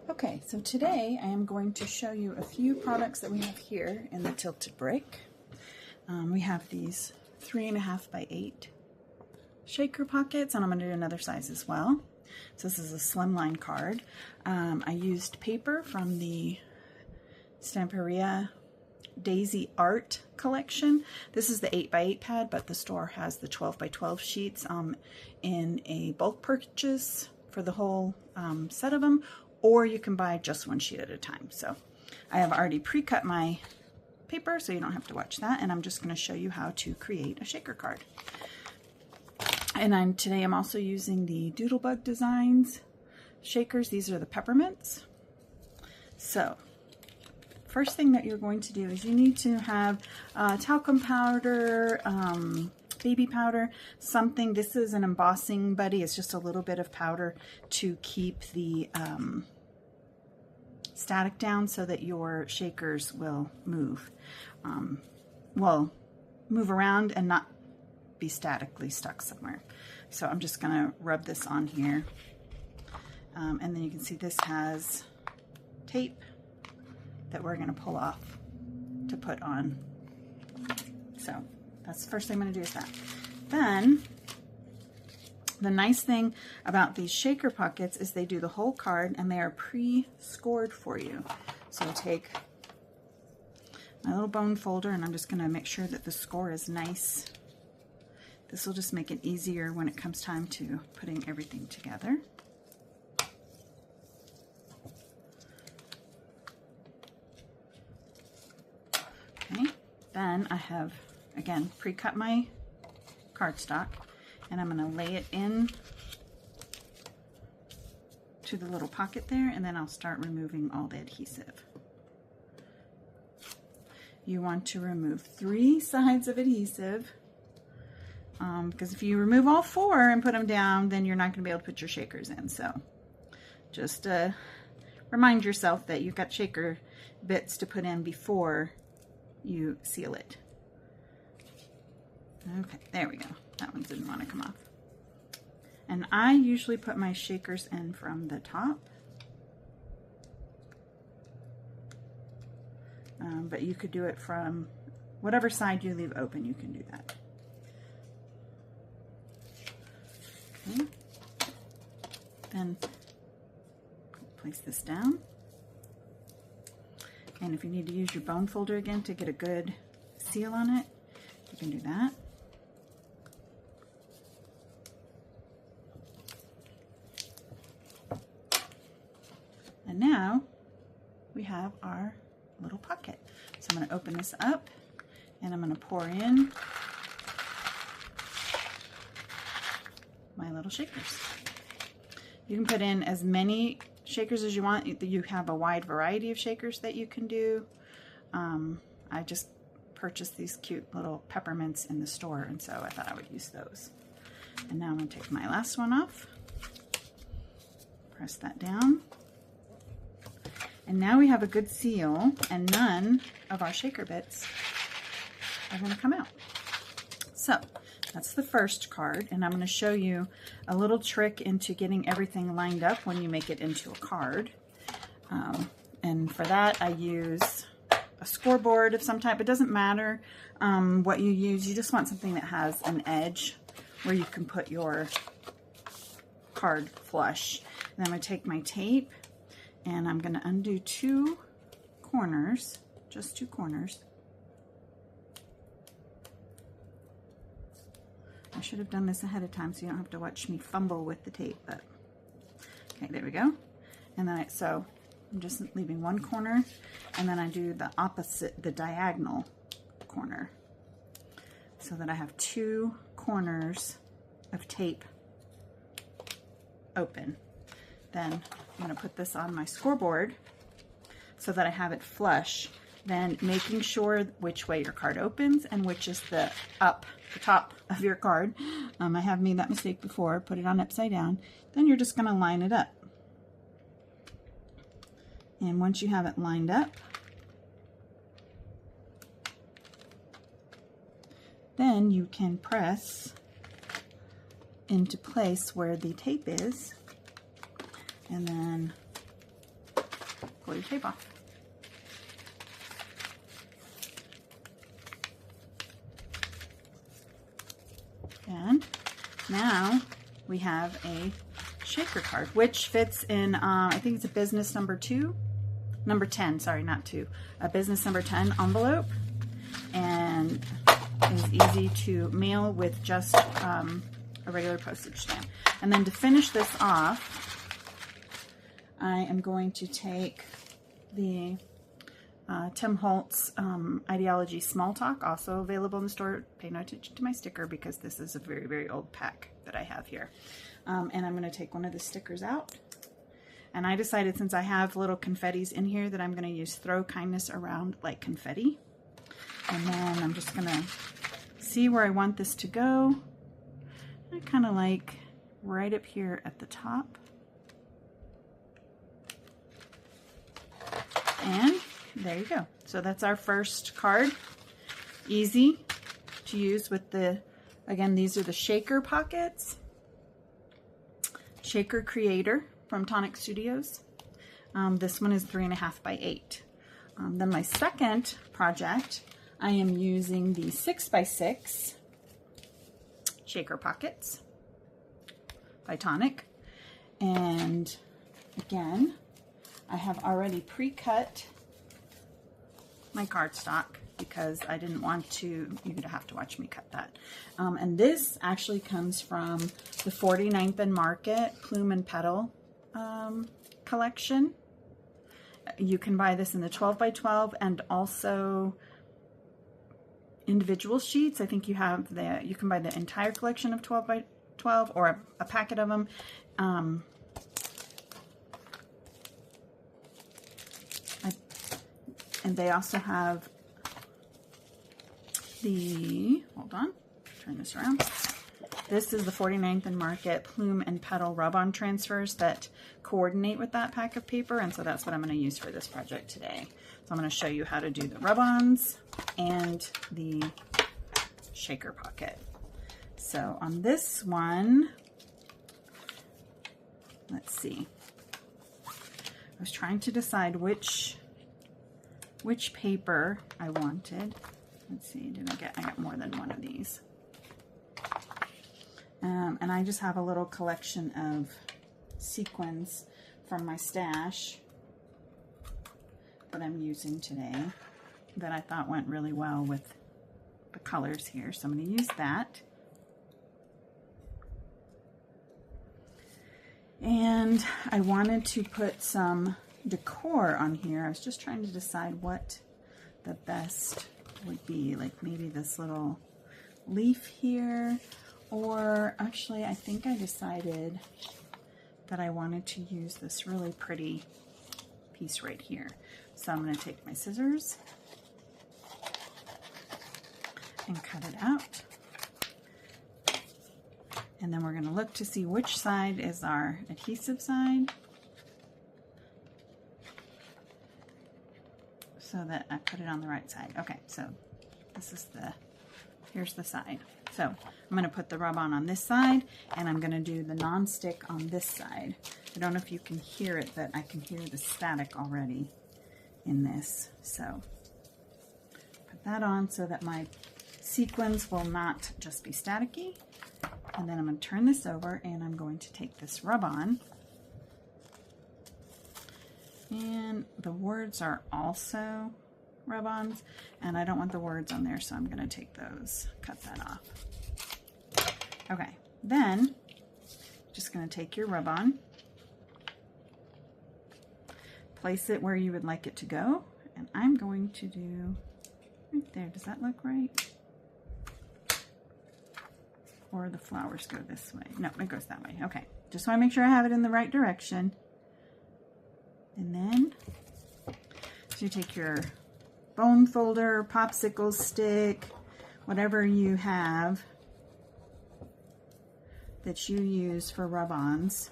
Okay, so today I am going to show you a few products that we have here in the Tilted Brick. We have these 3.5 by 8 shaker pockets, and I'm going to do another size as well. So this is a slimline card. I used paper from the Stamperia Daisy Art collection. This is the 8 by 8 pad, but the store has the 12 by 12 sheets in a bulk purchase for the whole set of them, or you can buy just one sheet at a time. So I have already pre-cut my paper, so you don't have to watch that, and I'm just going to show you how to create a shaker card. And today I'm also using the Doodlebug Designs shakers. These are the peppermints. So first thing that you're going to do is you need to have talcum powder, baby powder, something. This is an embossing buddy. It's just a little bit of powder to keep the static down so that your shakers will move. Move around and not be statically stuck somewhere. So I'm just going to rub this on here. And then you can see this has tape that we're going to pull off to put on. So that's the first thing I'm going to do is that. Then the nice thing about these shaker pockets is they do the whole card and they are pre-scored for you. So I'll take my little bone folder and I'm just going to make sure that the score is nice. This will just make it easier when it comes time to putting everything together. Okay, then I have, again, pre-cut my cardstock, and I'm going to lay it in to the little pocket there, and then I'll start removing all the adhesive. You want to remove 3 sides of adhesive, because if you remove all 4 and put them down, then you're not going to be able to put your shakers in. So just remind yourself that you've got shaker bits to put in before you seal it. Okay, there we go. That one didn't want to come off. And I usually put my shakers in from the top. But you could do it from whatever side you leave open, you can do that. Okay. Then place this down. And if you need to use your bone folder again to get a good seal on it, you can do that. And now we have our little pocket. So I'm going to open this up and I'm going to pour in my little shakers. You can put in as many shakers as you want. You have a wide variety of shakers that you can do. I just purchased these cute little peppermints in the store, and so I thought I would use those. And now I'm going to take my last one off. Press that down. And now we have a good seal, and none of our shaker bits are going to come out. So that's the first card, and I'm going to show you a little trick into getting everything lined up when you make it into a card. And for that I use a scoreboard of some type. It doesn't matter what you use. You just want something that has an edge where you can put your card flush. And I'm going to take my tape and I'm going to undo 2 corners, just 2 corners. I should have done this ahead of time so you don't have to watch me fumble with the tape, but okay, there we go. And then so I'm just leaving 1 corner, and then I do the opposite, the diagonal corner, so that I have 2 corners of tape open. Then I'm going to put this on my scoreboard so that I have it flush, then making sure which way your card opens and which is the top of your card. I have made that mistake before, put it on upside down. Then you're just going to line it up. And once you have it lined up, then you can press into place where the tape is, and then pull your tape off. And now we have a shaker card, which fits in, I think it's a business number 10, sorry, not 2, a business number 10 envelope, and is easy to mail with just a regular postage stamp. And then to finish this off, I am going to take the Tim Holtz Ideology Small Talk, also available in the store. Pay no attention to my sticker because this is a very, very old pack that I have here. And I'm going to take one of the stickers out. And I decided, since I have little confettis in here, that I'm going to use Throw Kindness Around like confetti. And then I'm just going to see where I want this to go. I kind of like right up here at the top. And there you go. So that's our first card. Easy to use with the, again, these are the shaker pockets. Shaker Creator from Tonic Studios. This one is 3.5 by 8. Then my second project, I am using the 6 by 6 shaker pockets by Tonic. And again, I have already pre-cut my cardstock because I didn't want to, you're gonna have to watch me cut that. And this actually comes from the 49th and Market Plume and Petal collection. You can buy this in the 12 by 12 and also individual sheets. I think you have you can buy the entire collection of 12 by 12 or a packet of them. And they also have the, hold on, turn this around. This is the 49th and Market Plume and Petal rub-on transfers that coordinate with that pack of paper, and so that's what I'm going to use for this project today. So I'm going to show you how to do the rub-ons and the shaker pocket. So on this one, let's see. I was trying to decide which paper I wanted. Let's see, I got more than one of these. And I just have a little collection of sequins from my stash that I'm using today that I thought went really well with the colors here. So I'm going to use that. And I wanted to put some decor on here. I was just trying to decide what the best would be, like maybe this little leaf here, or actually I think I decided that I wanted to use this really pretty piece right here. So I'm going to take my scissors and cut it out, and then we're going to look to see which side is our adhesive side, so that I put it on the right side. Okay, so this is here's the side. So I'm going to put the rub-on on this side, and I'm going to do the non-stick on this side. I don't know if you can hear it, but I can hear the static already in this. So put that on so that my sequins will not just be staticky. And then I'm going to turn this over, and I'm going to take this rub-on. And the words are also rub-ons, and I don't want the words on there, so I'm going to take those, cut that off. Okay, then just going to take your rub-on, place it where you would like it to go, and I'm going to do right there. Does that look right? Or the flowers go this way? No, it goes that way. Okay, just want to make sure I have it in the right direction. And then, so you take your bone folder, popsicle stick, whatever you have that you use for rub-ons,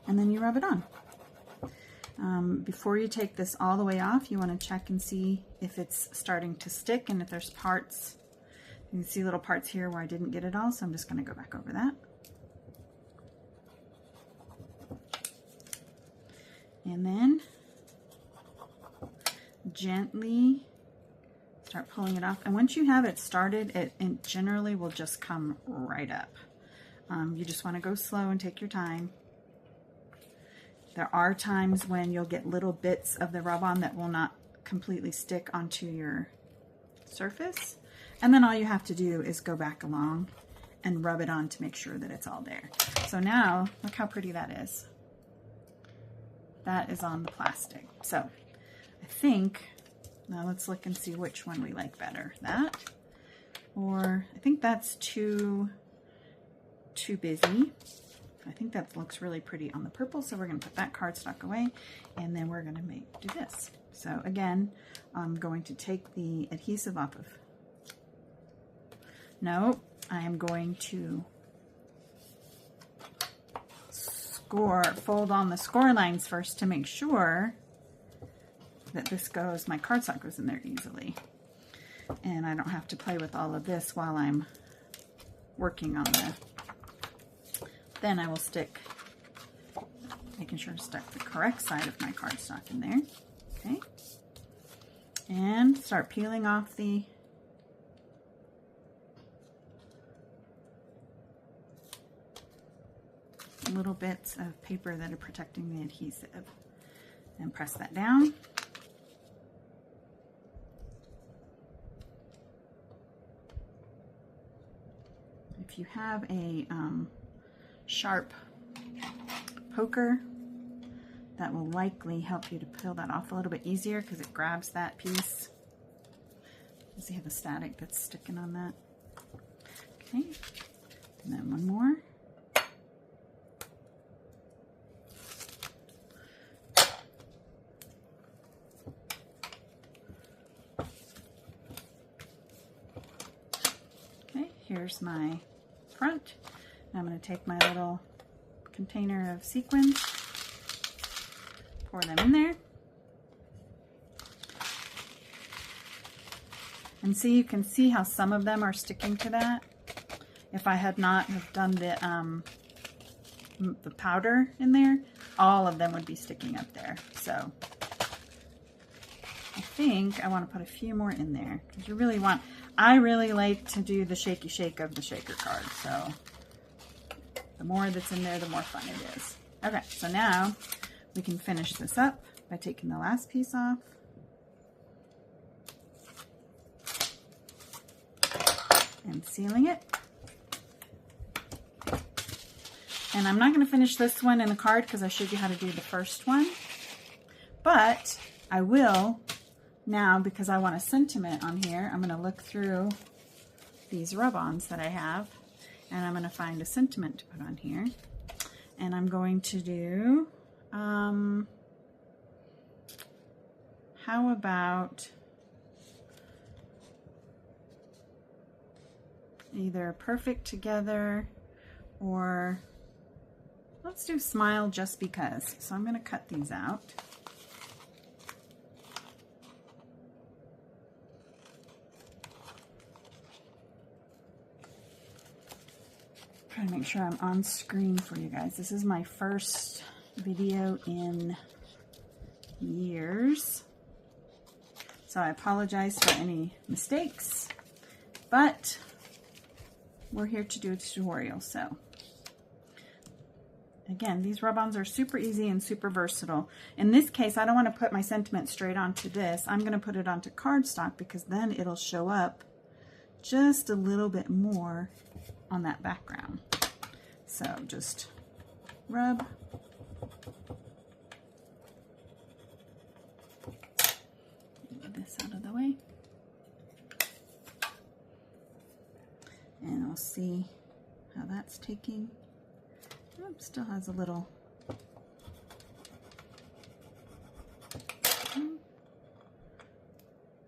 and then you rub it on. Before you take this all the way off, you want to check and see if it's starting to stick, and if there's parts, you can see little parts here where I didn't get it all, so I'm just going to go back over that. And then gently start pulling it off. And once you have it started, it generally will just come right up. You just want to go slow and take your time. There are times when you'll get little bits of the rub-on that will not completely stick onto your surface. And then all you have to do is go back along and rub it on to make sure that it's all there. So now, look how pretty that is. That is on the plastic. So I think, now let's look and see which one we like better. That, or I think that's too busy. I think that looks really pretty on the purple, so we're going to put that cardstock away, and then we're going to do this. So again, I'm going to take the adhesive off of. No, I am going to fold on the score lines first to make sure that this goes, my cardstock goes in there easily. And I don't have to play with all of this while I'm working on the, then I will stick, making sure to stick the correct side of my cardstock in there. Okay. And start peeling off the little bits of paper that are protecting the adhesive, and press that down. If you have a sharp poker, that will likely help you to peel that off a little bit easier because it grabs that piece. You see how the static that's sticking on that? Okay, and then one more. Here's my front. Now I'm going to take my little container of sequins, pour them in there, and see, you can see how some of them are sticking to that. If I had not have done the powder in there, all of them would be sticking up there. So I think I want to put a few more in there because you really want. I really like to do the shaky shake of the shaker card, so the more that's in there, the more fun it is. Okay, so now we can finish this up by taking the last piece off. And sealing it. And I'm not going to finish this one in the card because I showed you how to do the first one, but I will. Now, because I want a sentiment on here, I'm going to look through these rub-ons that I have, and I'm going to find a sentiment to put on here. And I'm going to do, how about either perfect together, or let's do smile just because. So I'm going to cut these out. Trying to make sure I'm on screen for you guys. This is my first video in years, so I apologize for any mistakes, but we're here to do a tutorial. So again, these rub-ons are super easy and super versatile. In this case, I don't want to put my sentiment straight onto this. I'm going to put it onto cardstock because then it'll show up just a little bit more on that background. So just rub. Get this out of the way. And I'll see how that's taking. Oh, still has a little.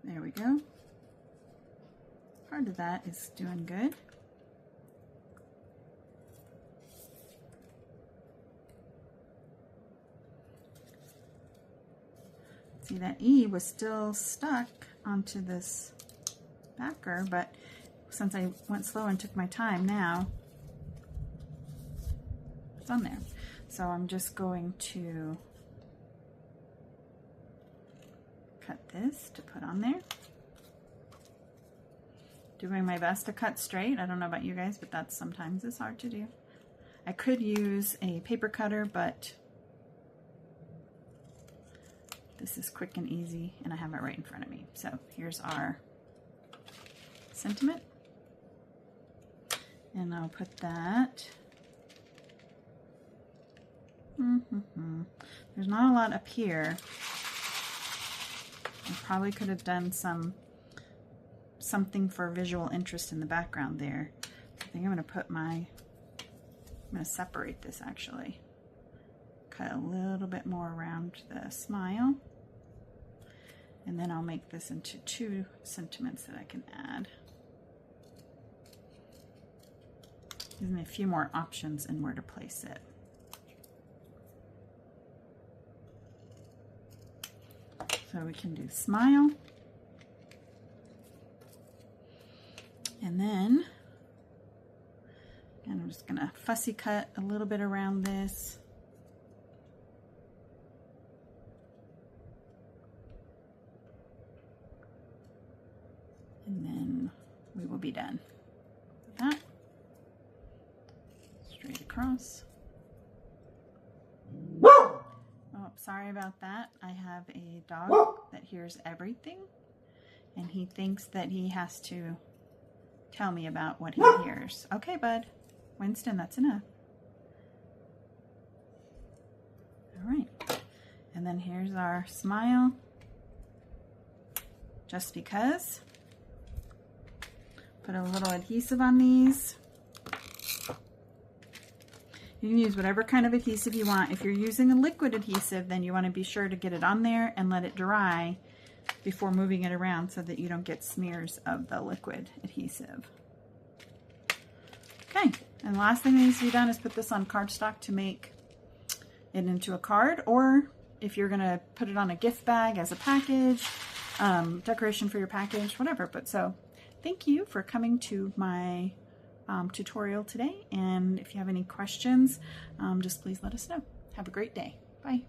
There we go. Part of that is doing good. See, that E was still stuck onto this backer, but since I went slow and took my time, now it's on there. So I'm just going to cut this to put on there. Doing my best to cut straight. I don't know about you guys, but that's sometimes it's hard to do. I could use a paper cutter, but this is quick and easy, and I have it right in front of me. So here's our sentiment. And I'll put that. There's not a lot up here. I probably could have done something for visual interest in the background there. I think I'm going to separate this actually. Cut a little bit more around the smile. And then I'll make this into 2 sentiments that I can add. Gives me a few more options in where to place it. So we can do smile. And then, and I'm just gonna fussy cut a little bit around this. And then we will be done with that. Straight across. Oh, sorry about that. I have a dog that hears everything, and he thinks that he has to tell me about what he hears. Okay, bud. Winston, that's enough. All right. And then here's our smile. Just because. Put a little adhesive on these. You can use whatever kind of adhesive you want. If you're using a liquid adhesive, then you want to be sure to get it on there and let it dry before moving it around so that you don't get smears of the liquid adhesive. Okay, and the last thing that needs to be done is put this on cardstock to make it into a card, or if you're gonna put it on a gift bag as a package, decoration for your package, whatever. But so, thank you for coming to my tutorial today, and if you have any questions, just please let us know. Have a great day. Bye.